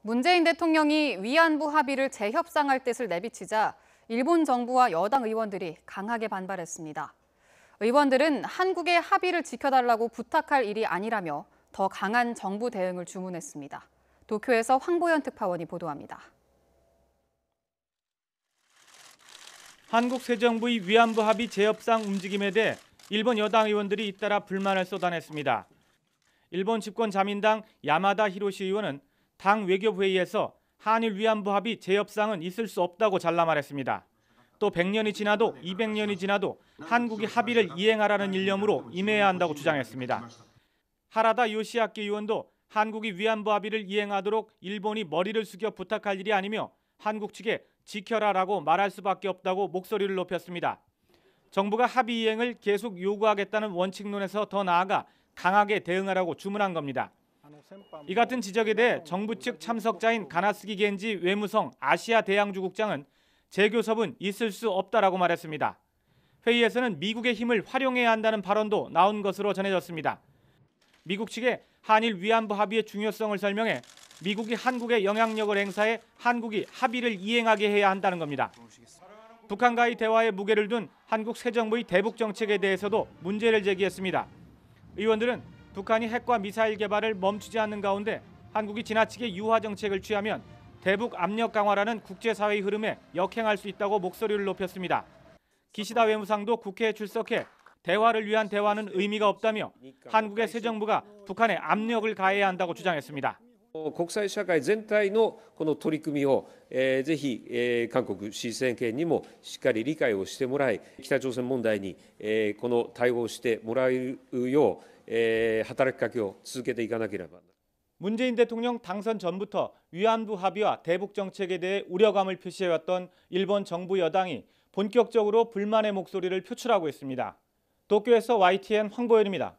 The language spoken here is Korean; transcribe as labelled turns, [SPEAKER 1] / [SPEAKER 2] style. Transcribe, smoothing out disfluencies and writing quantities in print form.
[SPEAKER 1] 문재인 대통령이 위안부 합의를 재협상할 뜻을 내비치자 일본 정부와 여당 의원들이 강하게 반발했습니다. 의원들은 한국의 합의를 지켜달라고 부탁할 일이 아니라며 더 강한 정부 대응을 주문했습니다. 도쿄에서 황보연 특파원이 보도합니다.
[SPEAKER 2] 한국 새 정부의 위안부 합의 재협상 움직임에 대해 일본 여당 의원들이 잇따라 불만을 쏟아냈습니다. 일본 집권 자민당 야마다 히로시 의원은 당 외교부회의에서 한일 위안부 합의 재협상은 있을 수 없다고 잘라 말했습니다. 또 100년이 지나도 200년이 지나도 한국이 합의를 이행하라는 일념으로 임해야 한다고 주장했습니다. 하라다 요시아키 의원도 한국이 위안부 합의를 이행하도록 일본이 머리를 숙여 부탁할 일이 아니며 한국 측에 지켜라라고 말할 수밖에 없다고 목소리를 높였습니다. 정부가 합의 이행을 계속 요구하겠다는 원칙론에서 더 나아가 강하게 대응하라고 주문한 겁니다. 이 같은 지적에 대해 정부 측 참석자인 가나스기 겐지 외무성 아시아 대양주국장은 재교섭은 있을 수 없다라고 말했습니다. 회의에서는 미국의 힘을 활용해야 한다는 발언도 나온 것으로 전해졌습니다. 미국 측에 한일 위안부 합의의 중요성을 설명해 미국이 한국에 영향력을 행사해 한국이 합의를 이행하게 해야 한다는 겁니다. 북한과의 대화에 무게를 둔 한국 새 정부의 대북 정책에 대해서도 문제를 제기했습니다. 의원들은 북한이 핵과 미사일 개발을 멈추지 않는 가운데 한국이 지나치게 유화 정책을 취하면 대북 압력 강화라는 국제사회의 흐름에 역행할 수 있다고 목소리를 높였습니다. 기시다 외무상도 국회에 출석해 대화를 위한 대화는 의미가 없다며 한국의 새 정부가 북한에 압력을 가해야 한다고 주장했습니다.
[SPEAKER 3] 国際社会全体のこの取り組みをぜひ韓国支持政権にもしっかり理解をしてもらい、北朝鮮問題にこの対応してもらえるよう働きかけを続けていかなければ。
[SPEAKER 2] 문재인 대통령 당선 전부터 위안부 합의와 대북 정책에 대해 우려감을 표시해왔던 일본 정부 여당이 본격적으로 불만의 목소리를 표출하고 있습니다. 도쿄에서 YTN 황보연입니다.